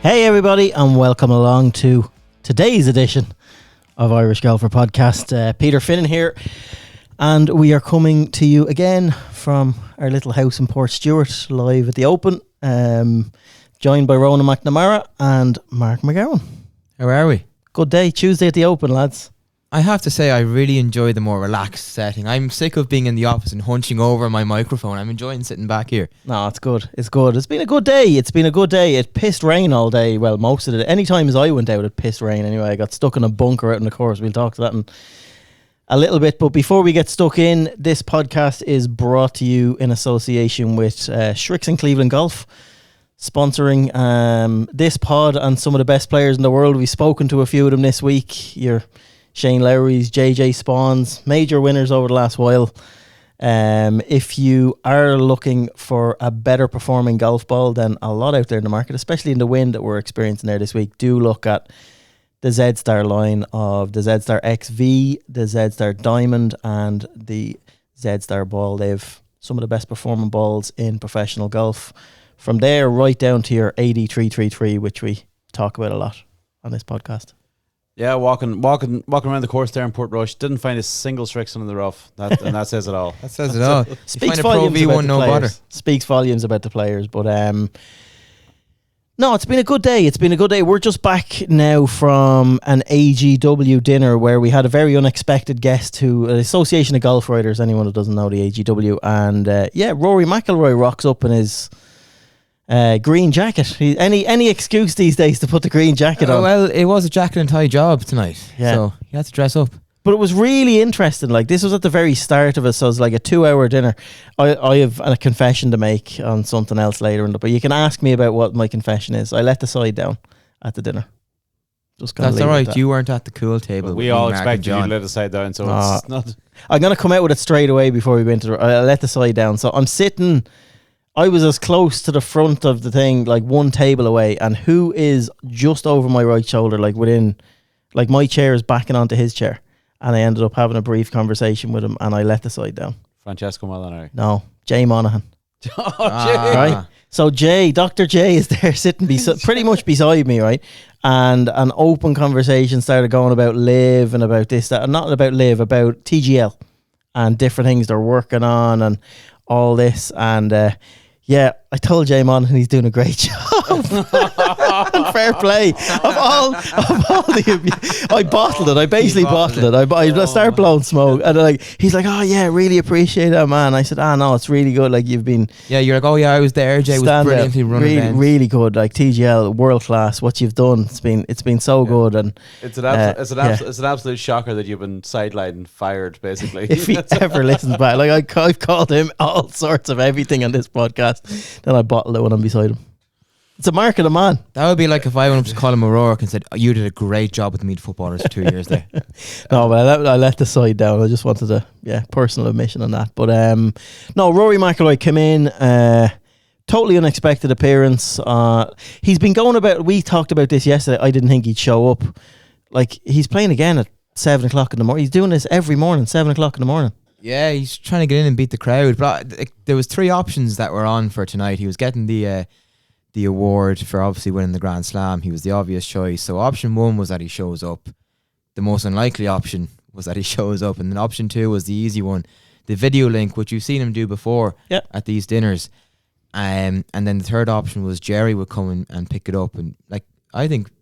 Hey everybody, and welcome along to today's edition of Irish Golfer Podcast. Peter Finnan here, and we are coming to you again from our little house in Portstewart, live at the Open, joined by Ronan McNamara and Mark McGowan. How are we? Good day, Tuesday at the Open, lads. I have to say I really enjoy the more relaxed setting. I'm sick of being in the office and hunching over my microphone. I'm enjoying sitting back here. No, it's good. It's good. It's been a good day. It pissed rain all day. Well, most of it. Any time as I went out, it pissed rain anyway. I got stuck in a bunker out in the course. We'll talk to that in a little bit. But before we get stuck in, this podcast is brought to you in association with Shricks and Cleveland Golf, sponsoring this pod and some of the best players in the world. We've spoken to a few of them this week. Your Shane Lowry's, JJ Spawns, major winners over the last while. If you are looking for a better performing golf ball than a lot out there in the market, especially in the wind that we're experiencing there this week, do look at the Z-Star line of the Z-Star XV, the Z-Star Diamond, and the Z-Star ball. They've some of the best performing balls in professional golf. From there right down to your 8333, which we talk about a lot on this podcast. Yeah, walking around the course there in Portrush, didn't find a single Strixon in the rough. And that says it all. That says it all. Speaks volumes about the players. Speaks volumes about the players. But no, it's been a good day. We're just back now from an AGW dinner where we had a very unexpected guest who, an Association of Golf Writers, anyone who doesn't know the AGW. And Rory McIlroy rocks up in his green jacket. Any excuse these days to put the green jacket on. Well, it was a jacket and tie job tonight, so you had to dress up. But it was really interesting. Like, this was at the very start of it, so it was like a 2-hour dinner. I have a confession to make on something else later, but you can ask me about what my confession is. I let the side down at the dinner. That's all right. You weren't at the cool table. Well, we all expected you to let the side down, so it's not. I'm going to come out with it straight away before we go into I let the side down. So I'm sitting. I was as close to the front of the thing, like one table away, and who is just over my right shoulder, like within, like my chair is backing onto his chair, and I ended up having a brief conversation with him, and I let the side down. Francesco Molinari. No, Jay Monaghan. Jay. Right? So Dr. J is there sitting pretty much beside me, right? And an open conversation started going about Live and about this, that, not about Live, about TGL and different things they're working on and all this, and I told Jay Monaghan he's doing a great job. Fair play. Of all the, I bottled it. I basically bottled it. I started blowing smoke, and he's like, "Oh yeah, really appreciate that, man." I said, no, it's really good. Like, you've been. Yeah, you're like, "Oh yeah, I was there. Jay was brilliantly running events. Really good. Like, TGL, world class. What you've done, it's been so good." And it's an absolute shocker that you've been sidelined and fired, basically. If he ever listens back, like I've called him all sorts of everything on this podcast. Then I bottled it when I'm beside him. It's a mark of the man. That would be like if I went up to Colin O'Rourke and said, "You did a great job with the Meet Footballers for 2 years there." No, but I let the side down. I just wanted a personal admission on that. But no, Rory McIlroy came in, totally unexpected appearance. He's been going about. We talked about this yesterday. I didn't think he'd show up. Like, he's playing again at 7 o'clock in the morning. He's doing this every morning, 7 o'clock in the morning. Yeah, he's trying to get in and beat the crowd. But there was 3 options that were on for tonight. He was getting the award for obviously winning the Grand Slam. He was the obvious choice. So option 1 was that he shows up. The most unlikely option was that he shows up. And then option 2 was the easy one. The video link, which you've seen him do before at these dinners. And then the third option was Jerry would come in and pick it up. And I think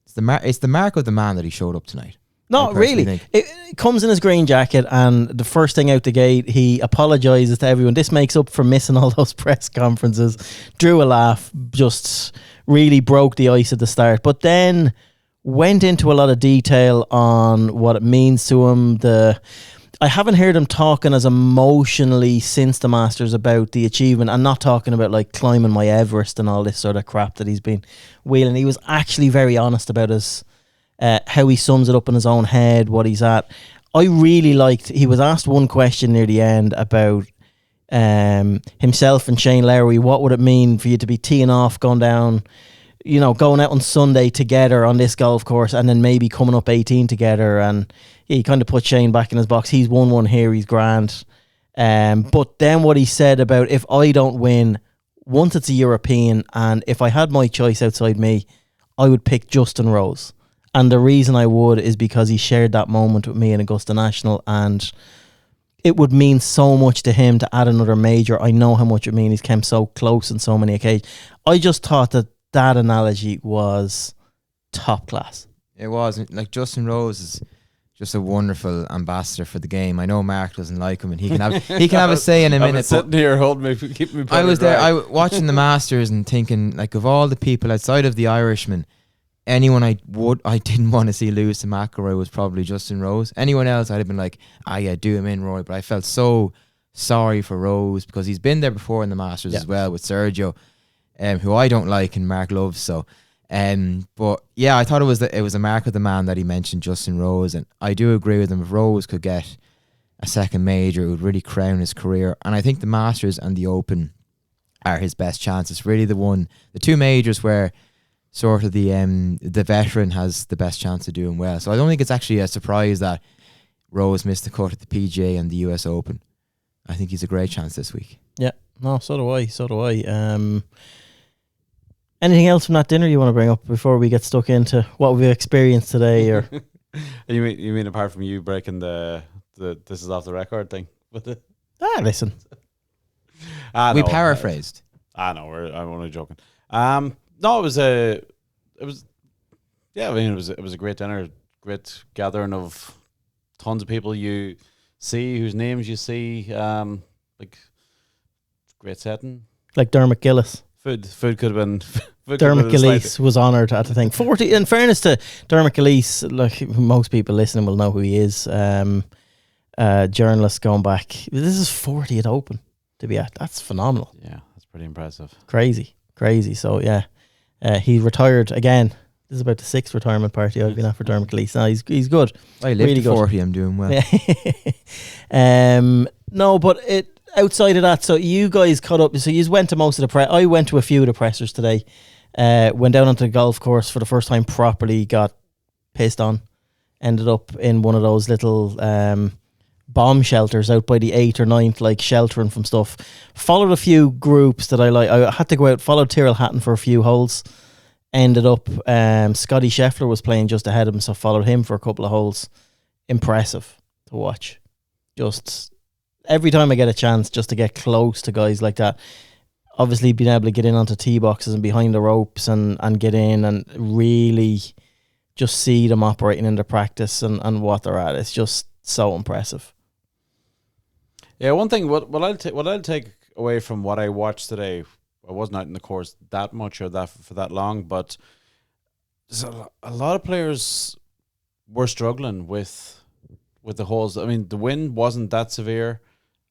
it's the mark of the man that he showed up tonight. No, really. It comes in his green jacket, and the first thing out the gate, he apologises to everyone. This makes up for missing all those press conferences. Drew a laugh, just really broke the ice at the start, but then went into a lot of detail on what it means to him. I haven't heard him talking as emotionally since the Masters about the achievement. I'm not talking about like climbing my Everest and all this sort of crap that he's been wheeling. He was actually very honest about his how he sums it up in his own head, what he's at. I really liked, he was asked one question near the end about himself and Shane Lowry. What would it mean for you to be teeing off, going down, going out on Sunday together on this golf course, and then maybe coming up 18 together? And he kind of put Shane back in his box. He's won one here, he's grand. But then what he said about, if I don't win, once it's a European, and if I had my choice outside me, I would pick Justin Rose. And the reason I would is because he shared that moment with me in Augusta National, and it would mean so much to him to add another major. I know how much it means. He's come so close on so many occasions. I just thought that analogy was top class. It was. Like, Justin Rose is just a wonderful ambassador for the game. I know Mark doesn't like him, and he can have a say in a I've been minute. sitting here holding me, keeping me. I was dry. there, watching the Masters and thinking, like, of all the people outside of the Irishman, anyone I didn't want to see lose to McIlroy was probably Justin Rose. Anyone else, I'd have been like, yeah, do him in, Roy. But I felt so sorry for Rose because he's been there before in the Masters as well with Sergio, who I don't like and Mark loves. So, but yeah, I thought it was a mark of the man that he mentioned Justin Rose, and I do agree with him. If Rose could get a second major, it would really crown his career. And I think the Masters and the Open are his best chance. It's really the two majors where sort of the veteran has the best chance of doing well. So I don't think it's actually a surprise that Rose missed the cut at the PGA and the US Open. I think he's a great chance this week. Yeah, no, so do I. Anything else from that dinner you want to bring up before we get stuck into what we've experienced today? Or you mean apart from you breaking the this is off the record thing with it? Listen, we paraphrased. I'm only joking. No, it was a great dinner, great gathering of tons of people you see, whose names you see, like great setting. Like Dermot Gillis. Food could have been. Dermot Gillis was honoured at the thing. 40. In fairness to Dermot Gillis, like most people listening will know who he is. Journalist going back. This is 40th Open to be at. That's phenomenal. Yeah, that's pretty impressive. Crazy. So yeah, he retired again. This is about the 6th retirement party I've been at for Dermot Gillis. No, he's good. I lived really to 40. I'm doing well. No, but outside of that, so you guys caught up. So you went to most of the press. I went to a few of the pressers today. Went down onto the golf course for the first time properly. Got pissed on. Ended up in one of those little bomb shelters out by the 8th or 9th, like sheltering from stuff. Followed a few groups that I like. I had to go out. Followed Tyrrell Hatton for a few holes. Ended up Scottie Scheffler was playing just ahead of him, so followed him for a couple of holes. Impressive to watch. Just every time I get a chance just to get close to guys like that, obviously being able to get in onto tee boxes and behind the ropes and get in and really just see them operating in their practice and what they're at. It's just so impressive. Yeah, one thing what I'll take away from what I watched today, I wasn't out in the course that much or that for that long, but a lot of players were struggling with the holes. I mean, the wind wasn't that severe.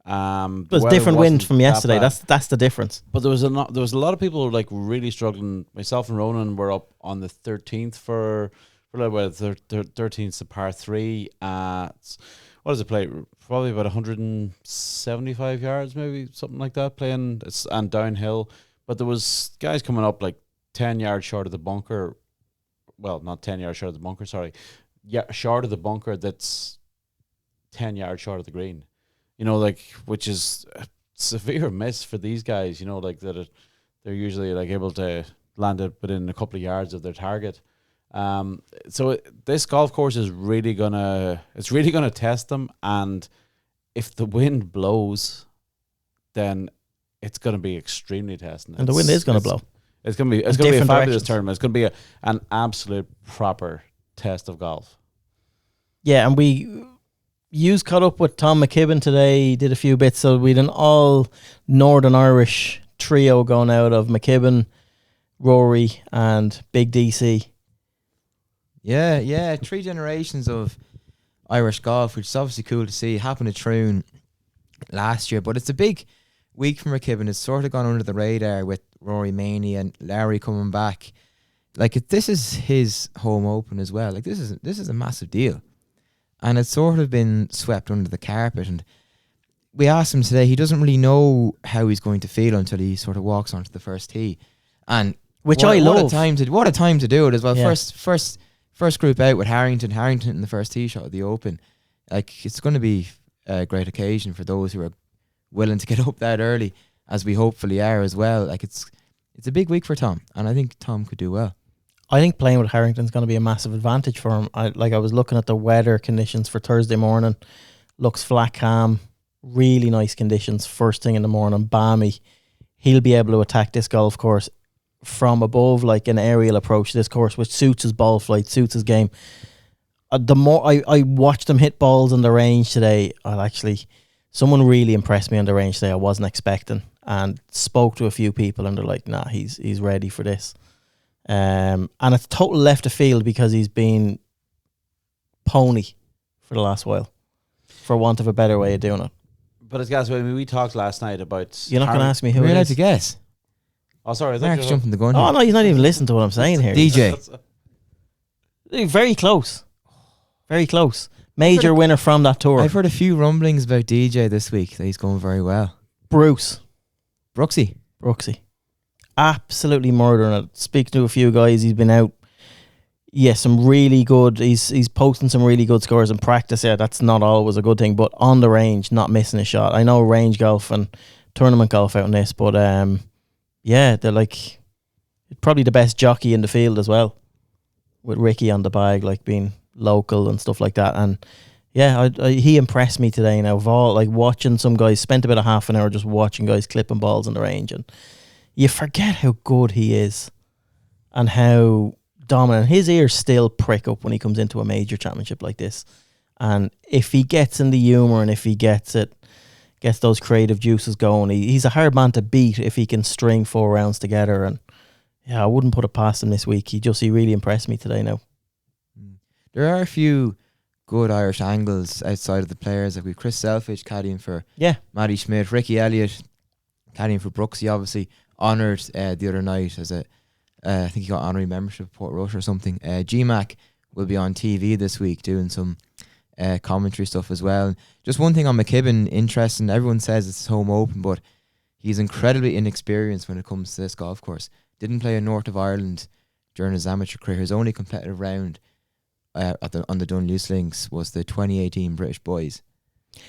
It was different wind from yesterday. That's the difference. But there was a lot of people like really struggling. Myself and Ronan were up on the 13th for a little while. 13th to par 3 at what does it play? Probably about 175 yards, maybe something like that. Playing and downhill. But there was guys coming up like 10 yards short of the bunker. Well, not 10 yards short of the bunker. Sorry, yeah, short of the bunker. That's 10 yards short of the green. You know, like, which is a severe miss for these guys. You know, like that they're usually like able to land it within a couple of yards of their target. So this golf course is really gonna test them, and if the wind blows, then it's gonna be extremely testing. And the wind is gonna blow. It's gonna be a fabulous tournament. It's gonna be an absolute proper test of golf. Yeah, and you caught up with Tom McKibben today, did a few bits, so we had an all Northern Irish trio going out of McKibben, Rory and Big DC. Yeah, 3 generations of Irish golf, which is obviously cool to see. Happened at Troon last year, but it's a big week for McKibben. It's sort of gone under the radar with Rory Maney and Larry coming back. Like, this is his home open as well. Like, this is a massive deal. And it's sort of been swept under the carpet. And we asked him today, he doesn't really know how he's going to feel until he sort of walks onto the first tee. And which I love. What a time to do it as well. Yeah. First group out with Harrington in the first tee shot of the Open. Like, it's going to be a great occasion for those who are willing to get up that early, as we hopefully are as well. Like, it's a big week for Tom, and I think Tom could do well. I think playing with Harrington's going to be a massive advantage for him. I was looking at the weather conditions for Thursday morning. Looks flat, calm, really nice conditions. First thing in the morning, balmy. He'll be able to attack this golf course from above, like an aerial approach to this course, which suits his ball flight, suits his game. The more I watched him hit balls on the range today, someone really impressed me on the range today. I wasn't expecting, and spoke to a few people, and they're like, "Nah, he's ready for this." And it's total left of field because he's been pony for the last while, for want of a better way of doing it. But it's guys, we talked last night about. You're not going to ask me who We're it allowed is. to guess. Oh, sorry, I thought Mark's you were- jumping the gun. Oh here. no, he's not even listening to what I'm saying here. DJ. Very close, very close. Major winner from that tour. I've heard a few rumblings about DJ this week that he's going very well. Bruce Brooksy. Brooksy, absolutely murdering it. Speaking to a few guys, he's been out. Yeah, some really good. He's posting some really good scores in practice. Yeah, that's not always a good thing, but on the range, not missing a shot. I know range golf and tournament golf out in this, but yeah, they're like probably the best jockey in the field as well, with Ricky on the bag, like being local and stuff like that. And yeah, he impressed me today. Now, of all, like watching some guys, spent about a half an hour just watching guys clipping balls on the range, and you forget how good he is and how dominant. His ears still prick up when he comes into a major championship like this. And if he gets in the humour and if he gets those creative juices going, he's a hard man to beat if he can string 4 rounds together. And yeah, I wouldn't put it past him this week. He really impressed me today now. There are a few good Irish angles outside of the players. Like we've Chris Selfridge caddying for Matty Schmidt, Ricky Elliott caddying for Brooksy, obviously honoured the other night as I think he got honorary membership of Portrush or something. GMAC will be on TV this week doing some commentary stuff as well. Just one thing on McKibben, interesting. Everyone says it's his home open, but he's incredibly inexperienced when it comes to this golf course. Didn't play in North of Ireland during his amateur career. His only competitive round on the Dunluce Links was the 2018 British Boys.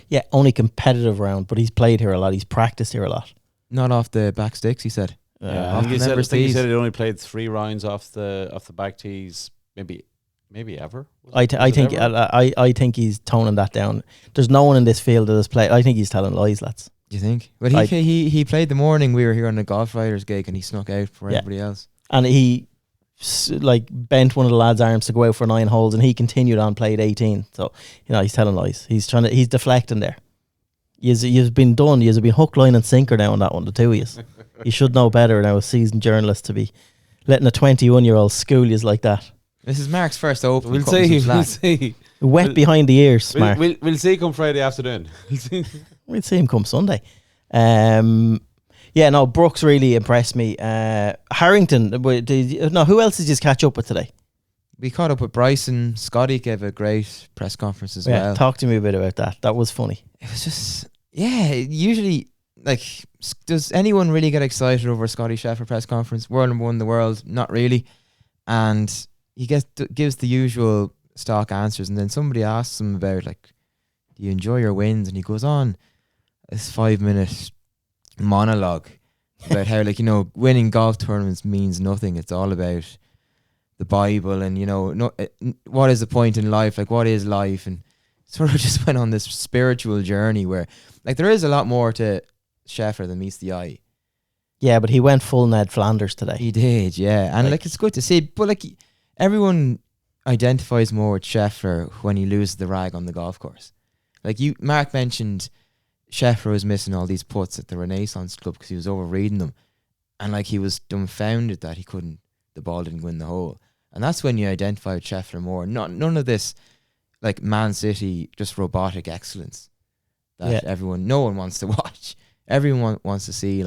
Yeah, only competitive round, but he's played here a lot. He's practiced here a lot. Not off the back sticks, he said. Yeah, I think he said he only played 3 rounds off the back tees, maybe ever. I think he's toning that down. There's no one in this field that has played. I think he's telling lies, lads. Do you think? Well, he played the morning we were here on the Golf Riders gig, and he snuck out for everybody else. And he bent one of the lads' arms to go out for 9 holes, and he continued on, played 18. So he's telling lies. He's deflecting there. You've been done. You've been hook, line, and sinker now on that one. The two of you. You should know better now, as seasoned journalist, to be letting a 21-year-old school you like that. This is Mark's first open. We'll see. Wet behind the ears, Mark. We'll see come Friday afternoon. We'll see him come Sunday. Brooks really impressed me. Harrington. Who else did you catch up with today? We caught up with Bryson. Scottie gave a great press conference as well. Talk to me a bit about that. That was funny. It was just, usually, does anyone really get excited over a Scottie Scheffler press conference? World number 1 in the world? Not really. And he gives the usual stock answers, and then somebody asks him about, do you enjoy your wins? And he goes on this 5-minute monologue about how, winning golf tournaments means nothing. It's all about the Bible, and what is the point in life? What is life? And sort of just went on this spiritual journey where there is a lot more to Scheffler than meets the eye. Yeah, but he went full Ned Flanders today. He did, yeah. And it's good to see, but everyone identifies more with Scheffler when he loses the rag on the golf course. Mark mentioned Scheffler was missing all these putts at the Renaissance Club because he was overreading them, and he was dumbfounded that the ball didn't win the hole. And that's when you identify with Scheffler more. None of this Man City, just robotic excellence that no one wants to watch. Everyone wants to see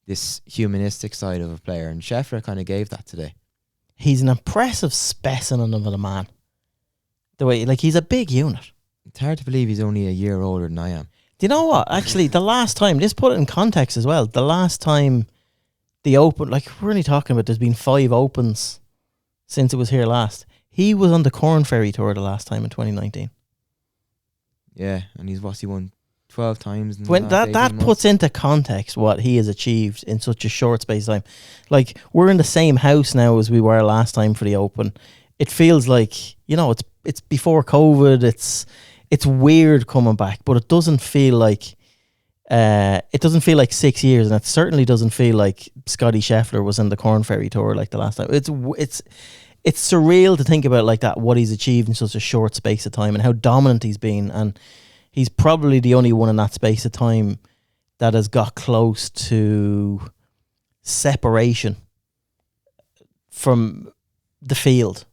this humanistic side of a player, and Scheffler kind of gave that today. He's an impressive specimen of a man. The way he's a big unit. It's hard to believe he's only a year older than I am. Do you know what? Actually, the last time, just put it in context as well. The last time the Open, we're only talking about, there's been 5 Opens since it was here last. He was on the Corn Ferry Tour the last time in 2019. Yeah, and he won 12 times. In When the last 18 that months. puts into context what he has achieved in such a short space of time. Like, we're in the same house now as we were last time for the Open. It feels like, it's before COVID. It's weird coming back, but it doesn't feel like 6 years, and it certainly doesn't feel like Scottie Scheffler was in the Corn Ferry Tour like the last time. It's surreal to think about like that, what he's achieved in such a short space of time and how dominant he's been. And he's probably the only one in that space of time that has got close to separation from the field.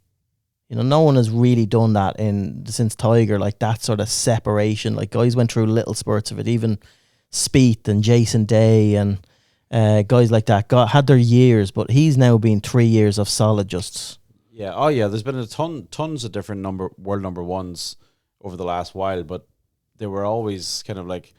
No one has really done that since Tiger, like that sort of separation. Like, guys went through little spurts of it. Even Spieth and Jason Day and guys like that had their years, but he's now been 3 years of solid just. Yeah. Oh yeah. There's been tons of different world number ones over the last while, but they were always kind of like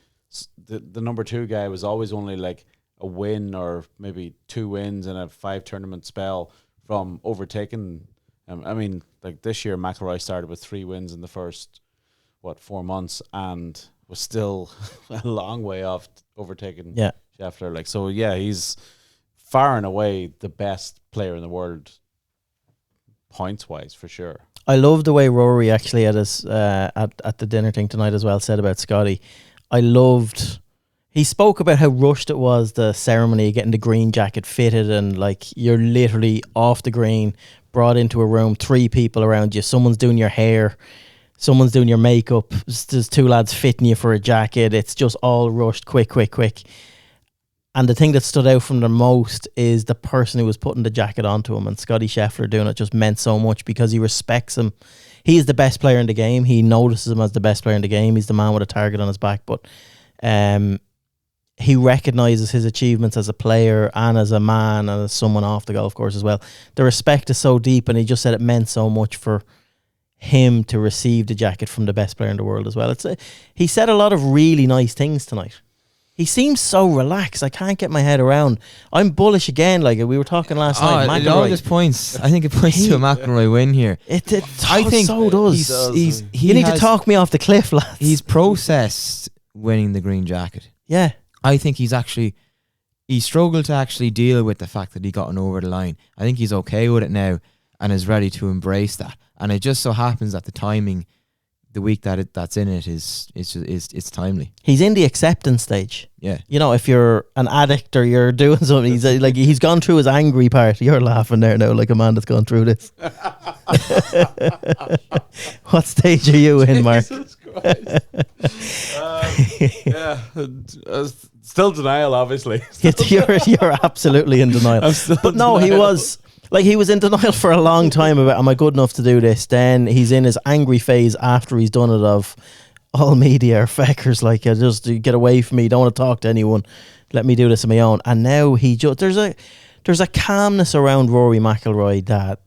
the number two guy was always only like a win or maybe 2 wins in a 5 tournament spell from overtaking. I mean, like this year, McIlroy started with 3 wins in the first 4 months and was still a long way off overtaking Scheffler. Like, so yeah, he's far and away the best player in the world, points wise, for sure. I love the way Rory actually at his at the dinner thing tonight as well said about Scottie. He spoke about how rushed it was, the ceremony of getting the green jacket fitted, and like you're literally off the green, brought into a room, 3 people around you, someone's doing your hair, someone's doing your makeup, there's 2 lads fitting you for a jacket. It's just all rushed, quick. And the thing that stood out from the most is the person who was putting the jacket onto him, and Scottie Scheffler doing it just meant so much because he respects him. He is the best player in the game. He notices him as the best player in the game. He's the man with a target on his back, but he recognises his achievements as a player and as a man and as someone off the golf course as well. The respect is so deep, and he just said it meant so much for him to receive the jacket from the best player in the world as well. He said a lot of really nice things tonight. He seems so relaxed. I can't get my head around. I'm bullish again, like we were talking last night. It all just points. I think it points to a McIlroy win here. I think so does. You need to talk me off the cliff, lads. He's processed winning the green jacket. Yeah. I think he struggled to actually deal with the fact that he gotten over the line. I think he's okay with it now and is ready to embrace that. And it just so happens that the timing, the week that's in it it's timely. He's in the acceptance stage. Yeah. If you're an addict or you're doing something, he's gone through his angry part. You're laughing there now like a man that's gone through this. What stage are you in, Mark? Jesus Christ. Still denial, obviously. You're absolutely in denial. But no, he was in denial for a long time about, am I good enough to do this? Then he's in his angry phase after he's done it of all media are feckers, like, just get away from me, don't want to talk to anyone, let me do this on my own. And now there's a calmness around Rory McIlroy that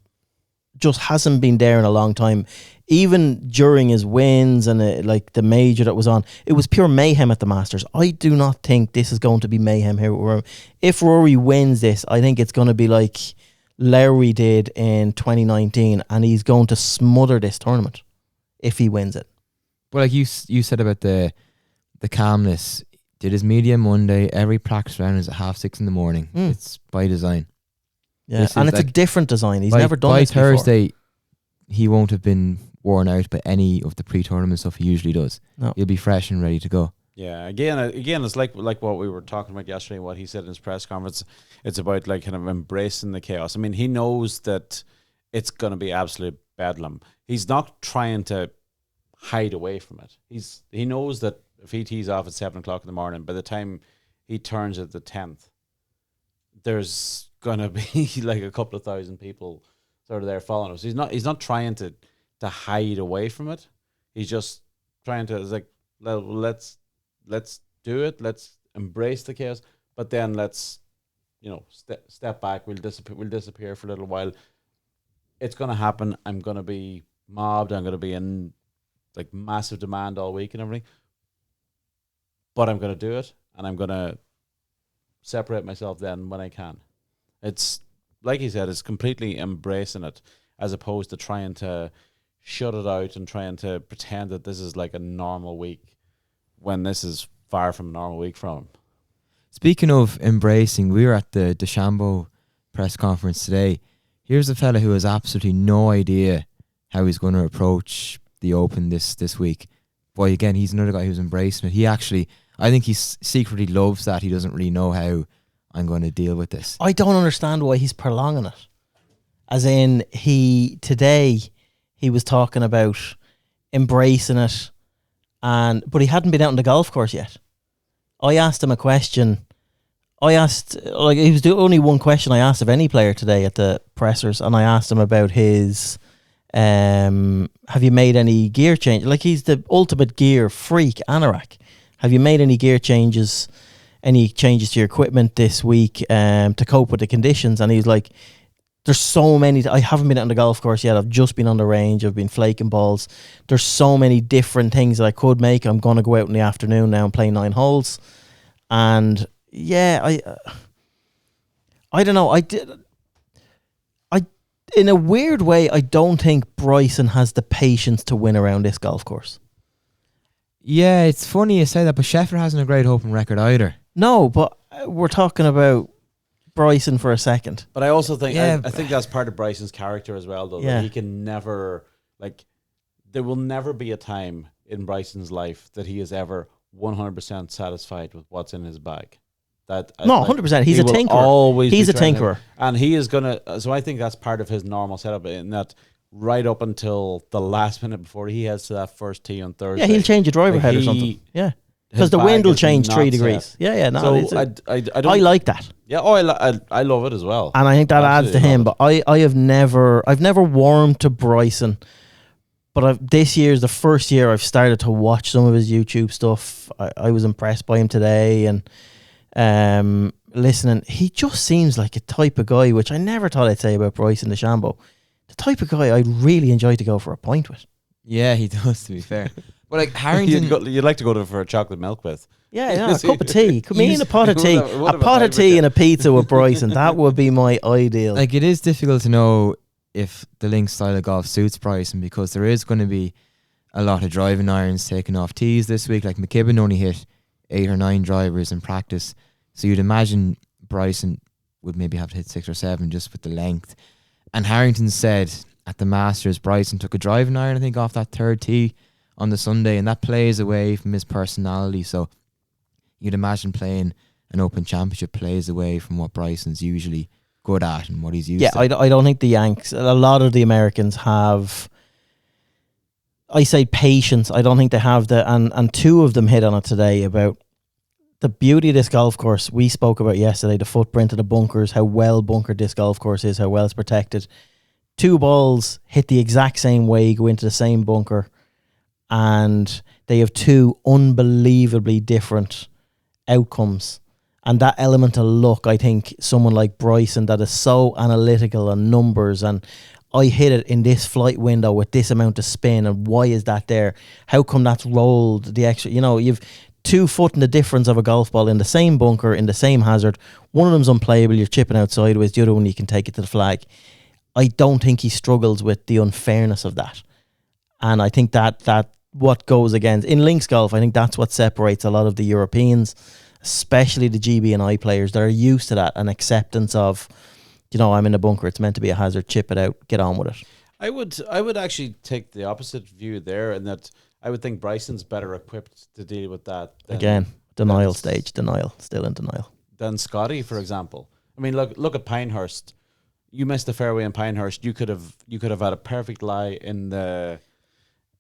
just hasn't been there in a long time. Even during his wins and the major that was on, it was pure mayhem at the Masters. I do not think this is going to be mayhem here. If Rory wins this, I think it's going to be like Lowry did in 2019, and he's going to smother this tournament if he wins it. Well, like you said about the calmness, did his media Monday, every practice round is at 6:30 in the morning. It's by design. Yeah, and it's a different design. He's never done this before. By Thursday, he won't have been worn out by any of the pre-tournament stuff he usually does. No. He'll be fresh and ready to go. Yeah, again, it's like what we were talking about yesterday, what he said in his press conference. It's about like kind of embracing the chaos. I mean, he knows that it's going to be absolute bedlam. He's not trying to hide away from it. He knows that if he tees off at 7:00 in the morning, by the time he turns at the 10th, there's going to be like a couple of thousand people sort of there following us. He's not trying to hide away from it. He's just trying to, it's like, let's do it. Let's embrace the chaos, but then let's, step back. We'll disappear for a little while. It's going to happen. I'm going to be mobbed. I'm going to be in like massive demand all week and everything, but I'm going to do it, and I'm going to separate myself then when I can. It's like he said, it's completely embracing it as opposed to trying to shut it out and trying to pretend that this is like a normal week when this is far from a normal week from him. Speaking of embracing, we were at the DeChambeau press conference today. Here's a fella who has absolutely no idea how he's going to approach the Open this week. Boy, again, he's another guy who's embracing it. He actually, I think he secretly loves that. He doesn't really know how I'm going to deal with this. I don't understand why he's prolonging it. As in, today he was talking about embracing it, but he hadn't been out on the golf course yet. I asked him a question. It was the only one question I asked of any player today at the pressers, and I asked him about his, have you made any gear change? Like, he's the ultimate gear freak, anorak. Have you made any gear changes, any changes to your equipment this week to cope with the conditions? And he's like, there's so many. I haven't been out on the golf course yet. I've just been on the range. I've been flaking balls. There's so many different things that I could make. I'm going to go out in the afternoon now and play 9 holes. And yeah, I don't know. In a weird way, I don't think Bryson has the patience to win around this golf course. Yeah, it's funny you say that, but Scheffler hasn't a great Open record either. No, but we're talking about Bryson for a second. But I also think I think that's part of Bryson's character as well, though. Yeah. That he can never, there will never be a time in Bryson's life that he is ever 100% satisfied with what's in his bag. No, 100%. He's a tinkerer. Always he's a trying to- tinkerer. and he is gonna. So I think that's part of his normal setup. In that, right up until the last minute before he heads to that first tee on Thursday. Yeah, he'll change a driver head or he- something. Yeah, his because the bag wind will is change not 3 set. degrees. Yeah, no. So I don't. I like that. Yeah. I love it as well. And I think that adds to Absolutely him. love But I've never warmed to Bryson. But this year is the first year I've started to watch some of his YouTube stuff. I was impressed by him today, and listening, he just seems like a type of guy which I never thought I'd say about Bryson DeChambeau. The type of guy I'd really enjoy to go for a pint with. Yeah, he does, to be fair. But like Harrington, You'd like to go for a chocolate milk with. Yeah, a cup of tea. Come in, a pot of tea. Would have A pot a of tea favourite. and a pizza with Bryson. That would be my ideal. like, it is difficult to know if the Link style of golf suits Bryson, because there is going to be a lot of driving irons taken off tees this week. Like, McKibben only hit 8 or 9 drivers in practice, so you'd imagine Bryson would maybe have to hit 6 or 7 just with the length. And Harrington said at the Masters, Bryson took a driving iron, I think, off that 3rd tee on the Sunday, and that plays away from his personality. So you'd imagine playing an Open Championship plays away from what Bryson's usually good at and what he's used to. I don't think the Yanks, a lot of the Americans have, I say, patience. I don't think they have and 2 of them hit on it today about the beauty of this golf course. We spoke about yesterday, the footprint of the bunkers, how well bunkered this golf course is, how well it's protected. 2 balls hit the exact same way, go into the same bunker, and they have 2 unbelievably different outcomes. And that element of luck, I think someone like Bryson that is so analytical and numbers, and I hit it in this flight window with this amount of spin, and why is that there? How come that's rolled the extra? You've 2 foot in the difference of a golf ball in the same bunker, in the same hazard. One of them's unplayable, you're chipping out sideways. The other one, you can take it to the flag. I don't think he struggles with the unfairness of that. And I think that what goes against, in links golf, I think that's what separates a lot of the Europeans, especially the GB and I players that are used to that, an acceptance of, I'm in a bunker, it's meant to be a hazard, chip it out, get on with it. I would actually take the opposite view there, in that I would think Bryson's better equipped to deal with that. Again, denial, still in denial. Than Scottie, for example. I mean, look at Pinehurst. You missed the fairway in Pinehurst. You could have had a perfect lie in the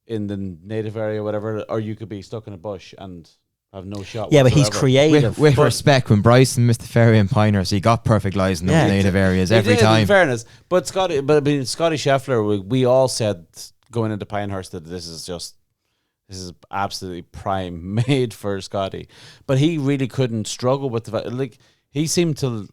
native area, whatever, or you could be stuck in a bush and have no shot. Yeah, but he's whatsoever. creative. With respect, when Bryson missed the fairway in Pinehurst, he got perfect lies in those Yeah, native areas He every did, time. in fairness, but Scottie Scheffler, we all said going into Pinehurst that this is absolutely prime made for Scottie, but he really couldn't struggle with the he seemed to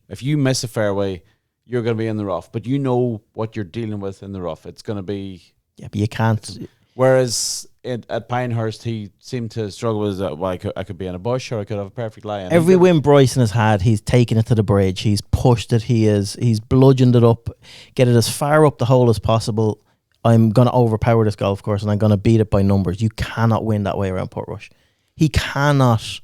if you miss a fairway, you're going to be in the rough, but you know what you're dealing with in the rough. It's going to be. Yeah, but you can't. Whereas at Pinehurst, he seemed to struggle with I could be in a bush, or I could have a perfect lie. And Every win Bryson has had, he's taken it to the bridge. He's pushed it. He's bludgeoned it up, get it as far up the hole as possible. I'm going to overpower this golf course and I'm going to beat it by numbers. You cannot win that way around Portrush. he cannot.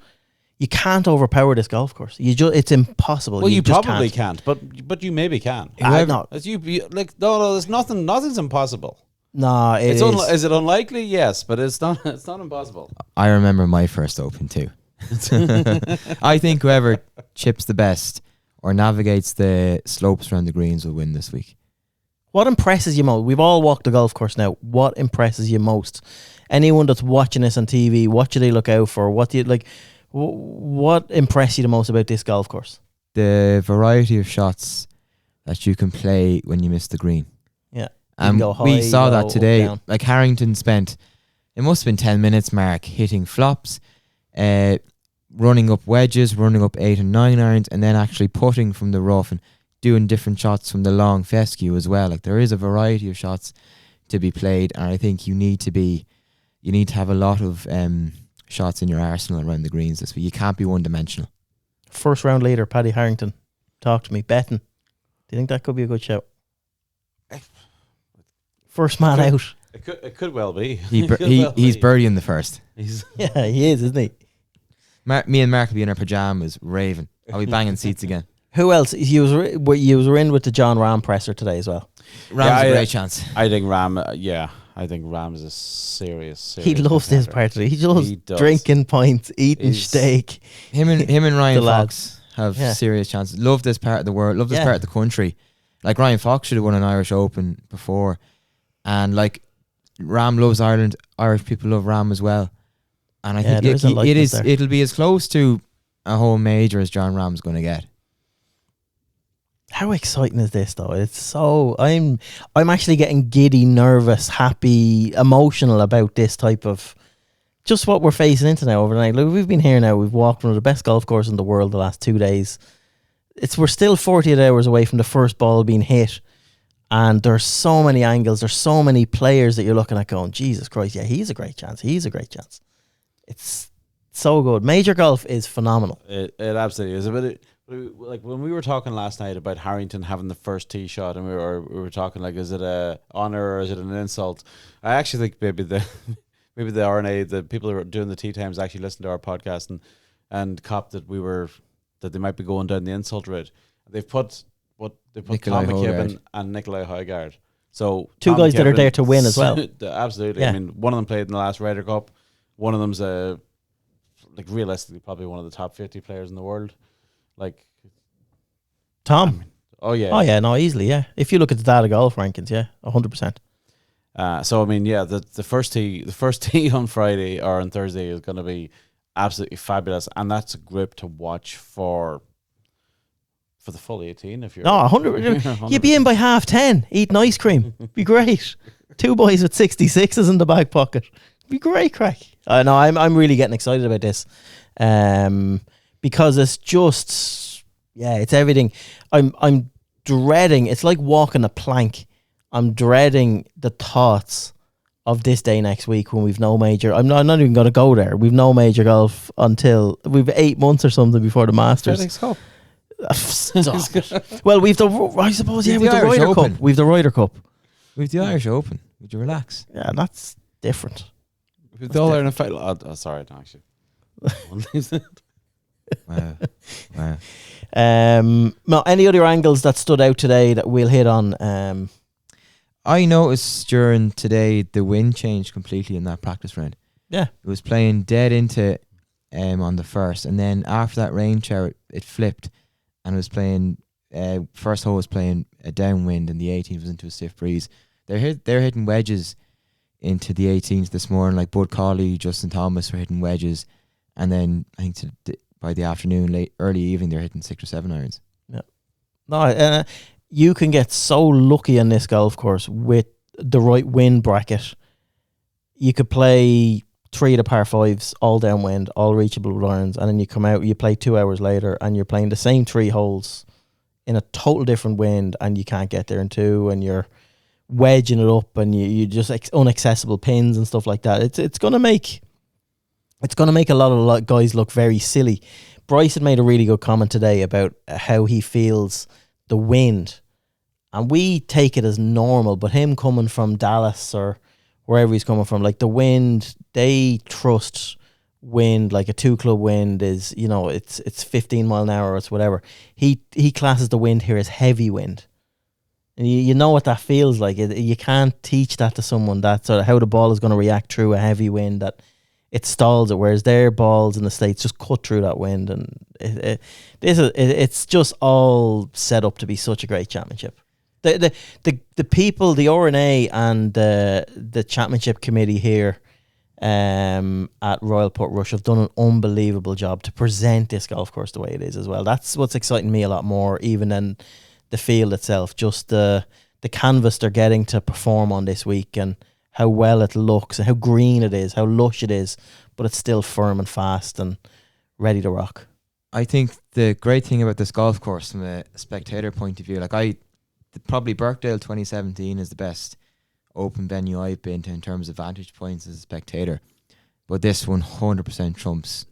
You can't overpower this golf course. It's impossible. Well, you just probably can't, but you maybe can. No. As you like, no, there's nothing. Nothing's impossible. No, Is it unlikely? Yes, but it's not. It's not impossible. I remember my first Open too. I think whoever chips the best or navigates the slopes around the greens will win this week. What impresses you most? We've all walked the golf course now. What impresses you most? Anyone that's watching this on TV, what do they look out for? What do you like? What impressed you the most about this golf course? The variety of shots that you can play when you miss the green. Yeah. And we saw that today. Like Harrington spent, it must have been 10 minutes, Mark, hitting flops, running up wedges, running up 8 and 9 irons, and then actually putting from the rough and doing different shots from the long fescue as well. Like there is a variety of shots to be played, and I think you need to have a lot of shots in your arsenal around the greens this week. You can't be one-dimensional. First round leader, Paddy Harrington. Talk to me. Betting. Do you think that could be a good shout? First man out. It could well be. He's birdieing the first. Yeah, he is, isn't he? Me and Mark will be in our pajamas, raving. I'll be banging seats again. Who else? You were in with the John Rahm presser today as well. Rahm's a great chance. I think Rahm. I think Rahm is a serious. He loves this part of it. He loves drinking pints, eating steak. Him and Ryan Fox have serious chances. Love this part of the world. Love this part of the country. Like Ryan Fox should have won an Irish Open before, and like Rahm loves Ireland. Irish people love Rahm as well. And I think it'll be as close to a home major as John Rahm's going to get. How exciting is this though? It's so I'm actually getting giddy, nervous, happy, emotional about this type of just what we're facing into now overnight. Look, we've been here now. We've walked one of the best golf courses in the world the last 2 days. We're still 48 hours away from the first ball being hit, and there's so many angles. There's so many players that you're looking at going, Jesus Christ, yeah, he's a great chance. He's a great chance. It's so good. Major golf is phenomenal. It absolutely is. But like when we were talking last night about Harrington having the first tee shot, and we were talking like, is it a honor or is it an insult? I actually think maybe the RNA, the people who are doing the tee times, actually listened to our podcast and copped that they might be going down the insult route. They've put Tom McKibben and Nicolai Højgaard. So two Tom guys McKibben, that are there to win as well. Absolutely. Yeah. I mean, one of them played in the last Ryder Cup. One of them's like realistically probably one of the top 50 players in the world. Like Tom. I mean, no, easily, yeah. If you look at the data golf rankings, yeah, 100%. So I mean, yeah, the first tee on Friday or on Thursday is going to be absolutely fabulous, and that's a group to watch for the full 18. If you're 100%. You'd be in by 10:30 eating ice cream. Be great. Two boys with 66s in the back pocket. Be great crack. No, I'm really getting excited about this, because it's just it's everything. I'm dreading. It's like walking a plank. I'm dreading the thoughts of this day next week when we've no major. I'm not even going to go there. We've no major golf until we've 8 months or something before the Masters. FedEx Cup. Well, we've the Ryder Cup. We've the Ryder Cup. We've the Irish Open. Would you relax? Yeah, that's different. We've the All Ireland final. Oh, sorry, no, actually. Wow. No, any other angles that stood out today that we'll hit on? I noticed during today the wind changed completely in that practice round. Yeah, it was playing dead into on the first, and then after that rain shower, it flipped, and it was playing. First hole was playing a downwind, and the 18th was into a stiff breeze. They're hitting wedges into the 18th this morning. Like Bud Cauley, Justin Thomas were hitting wedges, and then I think by the afternoon, early evening, they're hitting 6 or 7 irons. Yeah, no, you can get so lucky on this golf course with the right wind bracket. You could play 3 of the par 5s, all downwind, all reachable with irons, and then you come out, you play 2 hours later, and you're playing the same 3 holes in a total different wind, and you can't get there in 2, and you're wedging it up, and you just unaccessible pins and stuff like that. It's gonna make a lot of guys look very silly. Bryson made a really good comment today about how he feels the wind, and we take it as normal, but him coming from Dallas or wherever he's coming from, like the wind, they trust wind, like a 2 club wind is, it's 15 mile an hour or it's whatever. He classes the wind here as heavy wind. And you know what that feels like. You can't teach that to someone, that sort of how the ball is going to react through a heavy wind, that it stalls it, whereas their balls in the States just cut through that wind. And it's just all set up to be such a great championship. The people, the RNA and the championship committee here at Royal Portrush have done an unbelievable job to present this golf course the way it is as well. That's what's exciting me a lot more even than the field itself. Just the canvas they're getting to perform on this week, and how well it looks and how green it is, how lush it is, but it's still firm and fast and ready to rock. I think the great thing about this golf course from a spectator point of view, probably Birkdale 2017 is the best open venue I've been to in terms of vantage points as a spectator, but this 100% trumps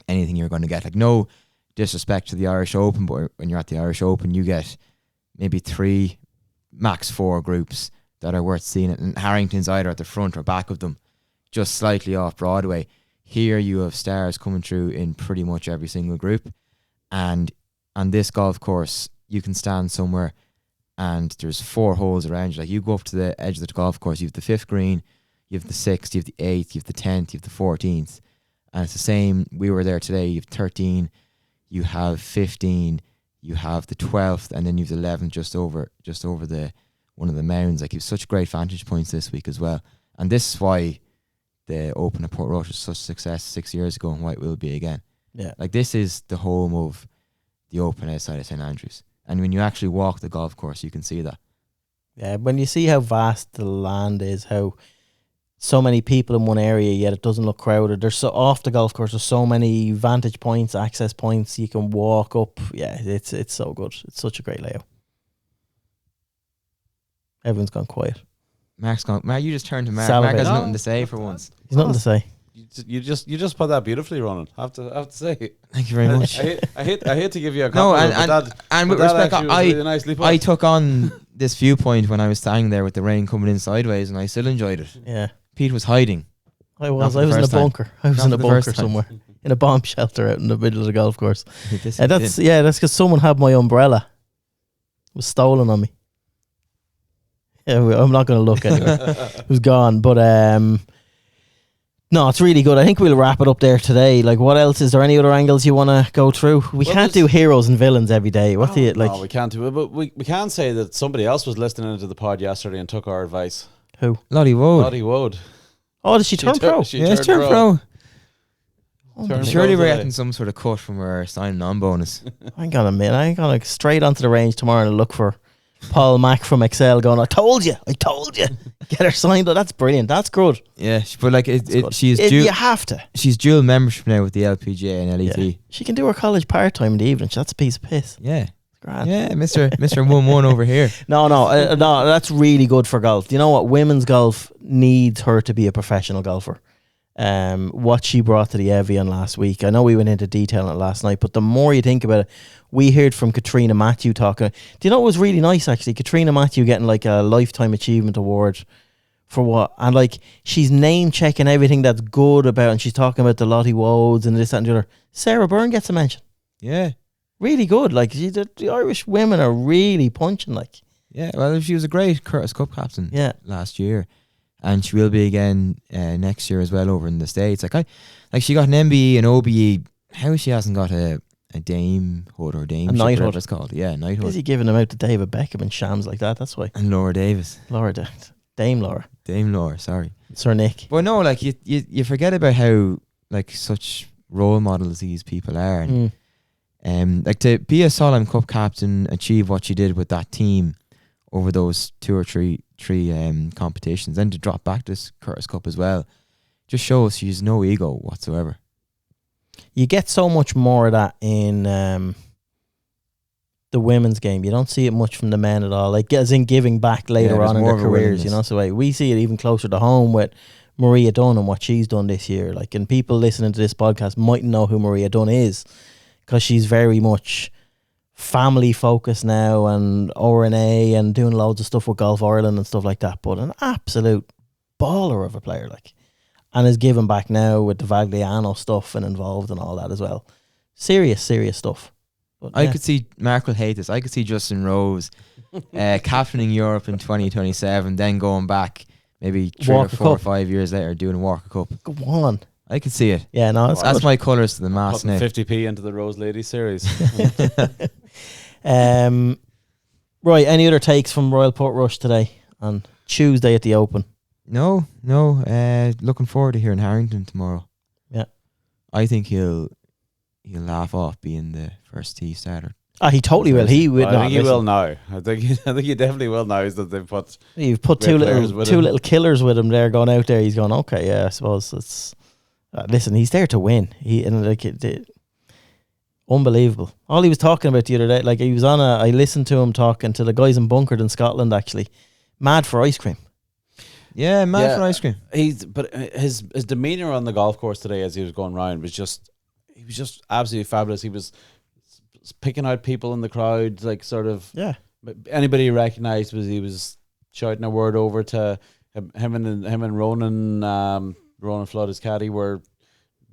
anything you're going to get. Like, no disrespect to the Irish Open, but when you're at the Irish Open, you get maybe 3, max 4 groups that are worth seeing. And Harrington's either at the front or back of them, just slightly off Broadway. Here you have stars coming through in pretty much every single group, and on this golf course you can stand somewhere and there's 4 holes around you. Like, you go up to the edge of the golf course, you have the 5th green, you have the 6th, you have the 8th, you have the 10th, you have the 14th, and it's the same. We were there today. You have 13, you have 15, you have the 12th, and then you have the 11th just over the one of the mounds. Like, you have such great vantage points this week as well, and this is why the Open at Portrush was such a success 6 years ago, and why it will be again. Yeah, like, this is the home of the Open outside of St Andrews, and when you actually walk the golf course, you can see that. Yeah, when you see how vast the land is, how so many people in one area, yet it doesn't look crowded. There's so off the golf course, there's so many vantage points, access points you can walk up. Yeah, it's so good. It's such a great layout. Everyone's gone quiet. Mark's gone. Mark, you just turned to Mark. Salivate. Mark has No, nothing to say for once. There's nothing to say. You just put that beautifully, Ronan. I have to say. Thank you very much. I hate to give you a No, compliment, and but with that respect, actually was really nicely put. I took on this viewpoint when I was standing there with the rain coming in sideways, and I still enjoyed it. Yeah, Pete was hiding. I Not was for the in a first time. bunker. I was Not in for a the bunker first time. somewhere, in a bomb shelter out in the middle of the golf course. This That's because someone had my umbrella. It was stolen on me. Yeah, I'm not going to look anyway. It was gone. But no, it's really good. I think we'll wrap it up there today. Like, what else? Is there any other angles you want to go through? We can't do heroes and villains every day. What do you like? No, we can't do it. But we can say that somebody else was listening into the pod yesterday and took our advice. Who? Lottie Wood. Lottie Wood. Oh, did she turn pro? She Yeah, it's turned turned pro. Turned Surely pro we're today. getting some sort of cut from our signing on bonus. I ain't gonna admit. I ain't gonna straight onto the range tomorrow and look for Paul Mack from Excel going, I told you. Get her signed up. That's brilliant. That's good. Yeah, but like Good. she's You have to. she's dual membership now with the LPGA and LET. Yeah. She can do her college part time in the evening. That's a piece of piss. Yeah, Grand. yeah, Mister 1-1 over here. No, that's really good for golf. You know what? Women's golf needs her to be a professional golfer. What she brought to the Evian last week, I know we went into detail on it last night, but the more you think about it, we heard from Katrina Matthew talking. Do you know what was really nice actually? Katrina Matthew getting like a Lifetime Achievement Award for what? And like, she's name checking everything that's good about, and she's talking about the Lottie Wodes and this, that, and the other. Sarah Byrne gets a mention. Yeah, Really good. Like, the Irish women are really punching. Like, yeah. Well, she was a great Curtis Cup captain. yeah. Last year, and she will be again next year as well over in the States. Like she got an MBE and OBE. How she hasn't got a Dame Hood or Dame A knighthood. whatever it's called. Yeah, knighthood. Is he giving them out to David Beckham and shams like that? That's why. And Laura Davis, Dame Laura. Dame Laura. Sorry, Sir Nick. but no, like you forget about how like such role models these people are, and like to be a Solemn Cup captain, achieve what she did with that team over those two or three competitions, and to drop back this Curtis Cup as well, just shows she's no ego whatsoever. You get so much more of that in the women's game. You don't see it much from the men at all. Like, as in giving back later there's on in more their of a careers, you know. So like, we see it even closer to home with Maria Dunn and what she's done this year. Like, and people listening to this podcast mightn't know who Maria Dunn is, because she's very much family focused now, and RNA, and doing loads of stuff with Golf Ireland and stuff like that. But an absolute baller of a player, like and is giving back now with the Vagliano stuff and involved and all that as well. Serious stuff. But, I could see, Mark will hate this, I could see Justin Rose captaining Europe in 2027, then going back maybe 3 or Walker 4 or Cup. 5 years later doing a Walker Cup. Go on. I could see it. Yeah, no, That's good. my colours to the mast Putting now. 50p into the Rose Lady series. Right, any other takes from Royal Portrush today on Tuesday at the Open? No. Looking forward to hearing Harrington tomorrow. Yeah. I think he'll laugh off being the first tee starter. He totally will. He would I not. think he Listen, will now. I think he definitely will now. Is that they've put You've put great two players with him. little killers with him there going out there. He's going, okay, yeah, I suppose it's. Listen, he's there to win. Unbelievable. All he was talking about the other day, like he was on I listened to him talking to the guys in Bunkered in Scotland. Actually, mad for ice cream. Yeah, mad for ice cream. But his demeanor on the golf course today as he was going round was just absolutely fabulous. He was picking out people in the crowd, like sort of anybody he recognized he was shouting a word over to him and Ronan Flood, his caddy, were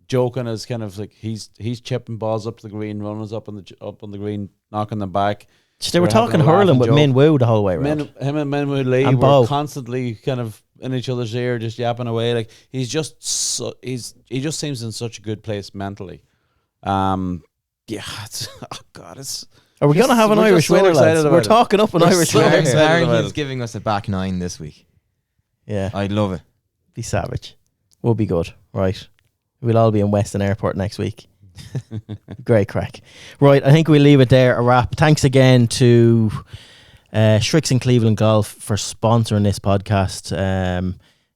joking as kind of like he's chipping balls up to the green, Ronan's up on the green, knocking them back. They were talking hurling with Min Woo the whole way around. Him and Min Woo Lee And were Bo. constantly kind of in each other's ear, just yapping away. Like he just seems in such a good place mentally. It's Are we going to have an we're Irish just so winner, excited lads? about We're it. talking up an We're Irish so winner. excited about Harrington's it. giving us a back 9 this week. Yeah, I'd love it. be savage. We'll be good, right? We'll all be in Weston Airport next week. Great crack. Right, I think we'll leave it there, a wrap. Thanks again to Shrixon Cleveland Golf for sponsoring this podcast.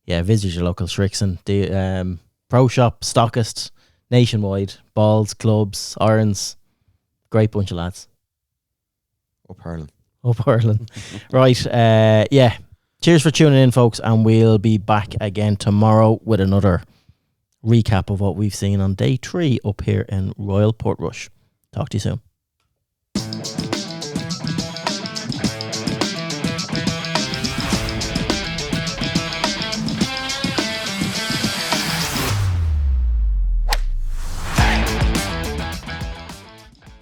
Visit your local Shrixon. The Pro Shop, Stockist, nationwide, balls, clubs, irons. Great bunch of lads. Up hurling. Up Ireland. Right, cheers for tuning in, folks, and we'll be back again tomorrow with another recap of what we've seen on day 3 up here in Royal Portrush. Talk to you soon.